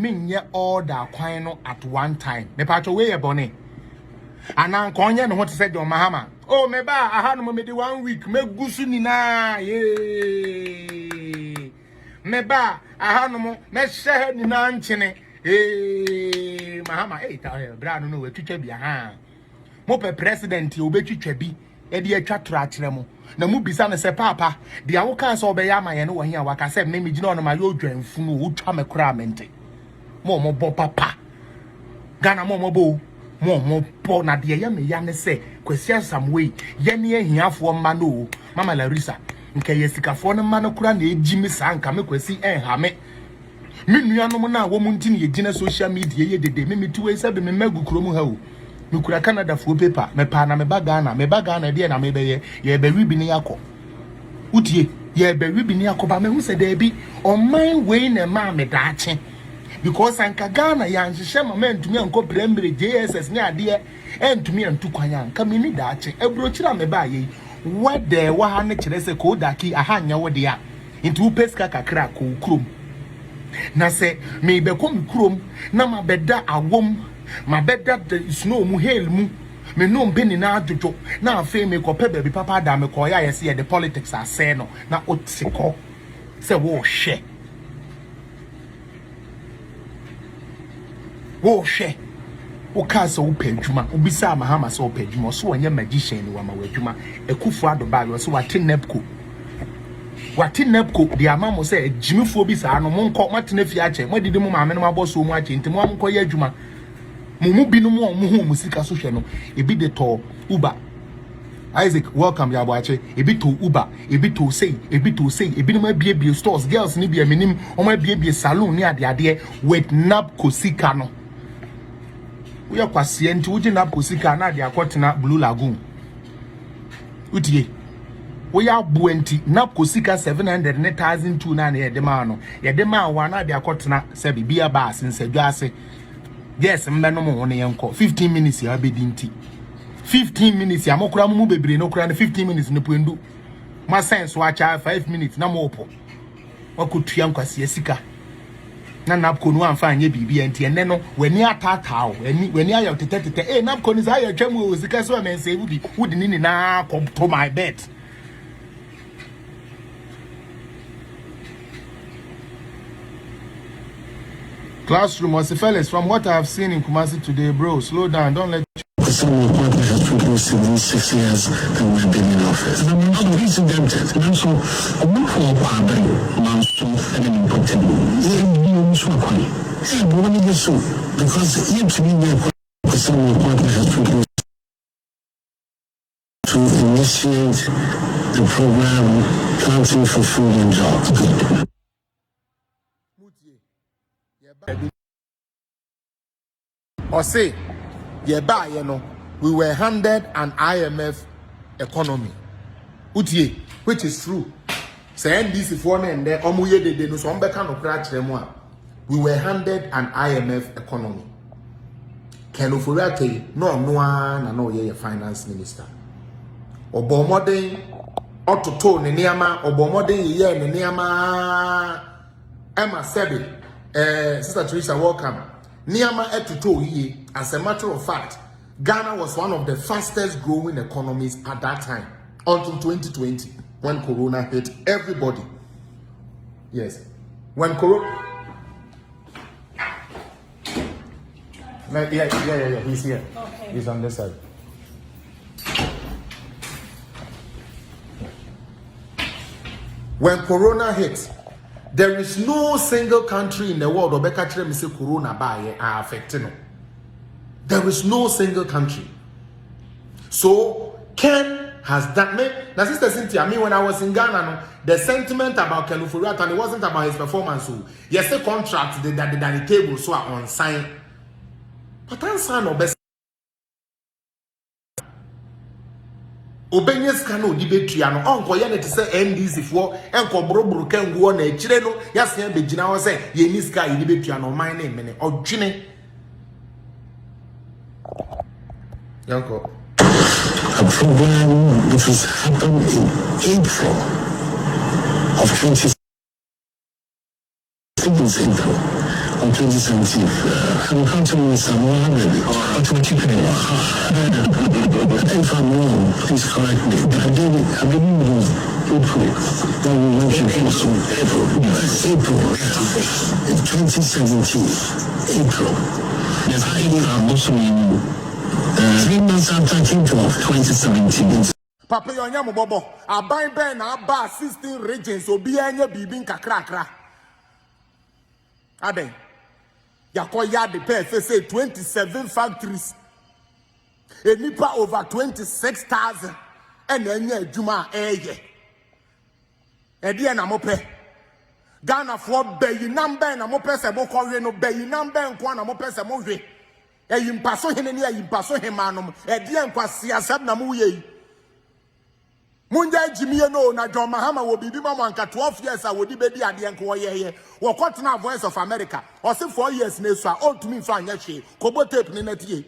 menye order kwan no at one time me pacho we ye bone ana nkonye no ho te se John Mahama oh me ba aha no me di 1 week me gusu ni na ye me ba aha no me hye ni na nchene Mahama ta bra no we twitwa bia ha mo pe president obetwitwa bi e de atwa tra kire mo na mu bisa ne se papa de awoka se obeya amaye no wo hia waka se me gina ono ma yo dwanfu no wo twa me kura mente mo bo papa Ghana mo bo na de ya me ya ne se kwasi asamwe ye ne ahiafo mma no mama Larissa nke yesikafo no mma no kura na ejimi sa nka me kwasi enha me nuanom na wo mu ntini ye gina social media ye dede me tuwe se be me magu kromu ha o me kura Canada fo paper me pa na me ba Ghana de na me be ye be wi bi ne yakọ utie ye be wi bi ne yakọ ba me hu se de bi on my way na ma me daache because anka Ghana ya nhihye ma me ntumi anko primary JSS ne ade entumi antu kwanya anka me ni daache ebrochira me ba ye wade wa ha ne kire se ko daki aha nya wo de a ntu peska kakra ko krom na se me be kom krom na ma beda awom ma beda snow mu hail mu me no mbeni na ajojo na afi me ko pe baby papa da me ko ya yesi ye the politics ase no na otiko se wo hwe o ka so wo padwuma obisa Mahama so padwuma so wonye magician ni wa ma wadwuma Akufo Addo ba yo so wate NABCO di amamo se jimifo bi sa no monko matena fi ache modidi mu maame no maboso mu ache ntimo amko ye adwuma mu binu mu hu musika so hwe no ebi de to Ulber Isaac welcome ya boache ebi to Ulber ebi to say ebi no ma bie stores girls ni bia minim o ma bie salon ni ade with NABCO sika no we akwase nti uji NABCO sika na ade akotena Blue Lagoon utie we ya buenti NABCO sika 700,000 na ye de ma no ye de ma wa na de akotena se bibia ba sensadwa ase yes mmeno mo ne yenko 15 minutes ya bedinti 15 minutes ya mokura mu bebre no kura 15 minutes no pwendu ma sense wa cha 5 minutes na mo opo wakotua nkwase sika na NABCO no amfa anye bibia enti ene no wani atata o wani ayo tete NABCO ni za ya twam o sika so men say wudi ni na come to my bed. Classroom was the fellas from what I have seen in Kumasi today, bro. Slow down, don't let some of what we have produced in these 6 years that we've been in office. And I'm also incidental. And also, I'm not for Pabri, Manso, and an important. Because yet to me, some of what we have produced to initiate the program Planting for Food and Jobs. Or say, we were handed an IMF economy. Utie, which is true. Say NDC for and there, de no so no crash remwa. We were handed an IMF economy. Kenufurake, no ye finance minister. Obomode, Ototo, Neniama, Obomode, ye, Neniama, Emma Sebi, Sister Teresa, welcome. Niama etuto ye. As a matter of fact, Ghana was one of the fastest growing economies at that time until 2020 when Corona hit everybody. Yes, when Corona. Yeah. He's here. Okay. He's on this side. When Corona hit, there is no single country in the world obeka me say Corona ba are affecting. There is no single country. So Ken has done me. Now, Sister Cynthia, when I was in Ghana, the sentiment about Ken Ufuriatan, it wasn't about his performance. So yes, the contract that the table so on sign. But I'm saying no best. Obenyes kanu debate ya no onko ya net say NDC for enko boroboro kan guo na akire no ya se be gina wo say ye ni ska ye debate ya no man na mene odwene yanko a program which was happened in April of 2017 or 2017. I'm counting with some 100 or 20 pennies. If I'm wrong, please correct me. I believe it was April that we mentioned also. April. 2017. April. Yes, I also mean 3 months after I came to 2017. Papa yonya mobobo aban ben na aba 16 regions obi anya bibin kakrakra aden yakoya de pay say 27 factories enipa over 26,000 and anya adwuma eye ede na mope Ghana for bayi number na mope se bokɔwe no bayi number nko na mope se mo hwe eyimpaso hene ne eyimpaso hemanom ede nkwase asab na mo ye Munja Jimmy no na John Mahama will be Bimanka 12 years. I would be the Adianko ye. Or Cotton Voice of America. Or say 4 years Nessa, all to me fine yachi. Kobo tape Nineti.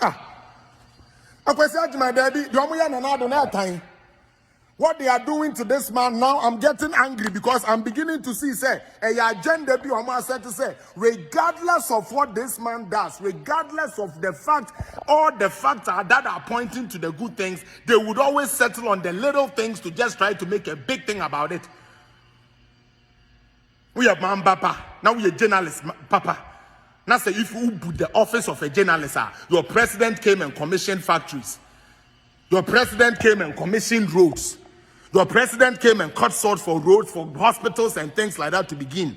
I question my daddy, Domian and Addo time. What they are doing to this man now, I'm getting angry because I'm beginning to see, say, a agenda be almost said to say, regardless of what this man does, regardless of the fact, all the facts that are pointing to the good things, they would always settle on the little things to just try to make a big thing about it. We are man papa, now we are journalists, papa. Now say if you put the office of a journalist, your president came and commissioned factories. Your president came and commissioned roads. Your president came and cut salt for roads, for hospitals and things like that to begin.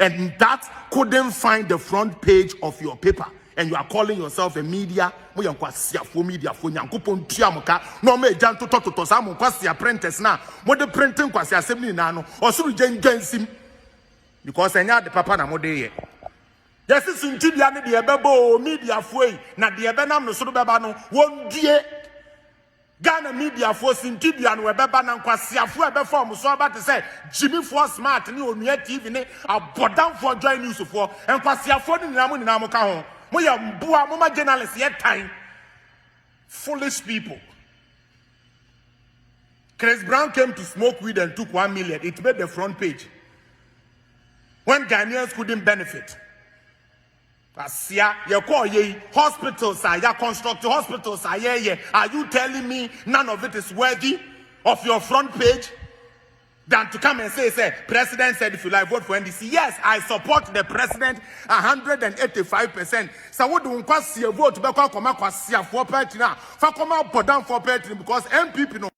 And that couldn't find the front page of your paper. And you are calling yourself a media. No me janto to samu kwasi apprentice na. Mo de printing kwasi assembly na no. Osuru jengensim. Because enya de papa na mo de ye. Yes, suntidia ne de ebebo media foi na de ebenam no suru beba no won die Ghana media for Sintidia no webeba na nkwasiafo ebe form so about to say Jimmy for smart ni onua TV ne abodan for join news for nkwasiafo ni ninamu ka ho mo ya mboa mo ma journalists yet time foolish people. Chris Brown came to smoke weed and took 1 million. It made the front page when Ghanaians couldn't benefit. Asia, you call ye hospitals, ya construct hospitals, are you telling me none of it is worthy of your front page than to come and say, President said if you like vote for NDC? Yes, I support the president 185%. So what do you vote because come out for party now? For come out put down for party because MPP no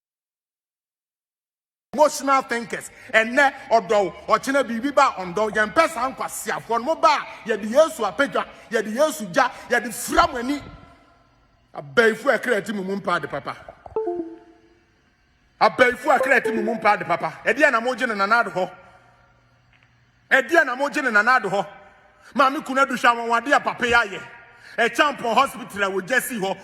emotional thinkers and ne odo ochine bibiba ondo ye mpesa nkwase afo no ba ye de Yesu apedwa ye de Yesu ja ye de framani abaifu akrati mumumpa de papa abaifu akrati mumumpa de papa e dia na moje ne nanado ho e dia na moje ne nanado ho ma me kuna du hwa wonwade a papa ya ye e champion hospital a wo jesi ho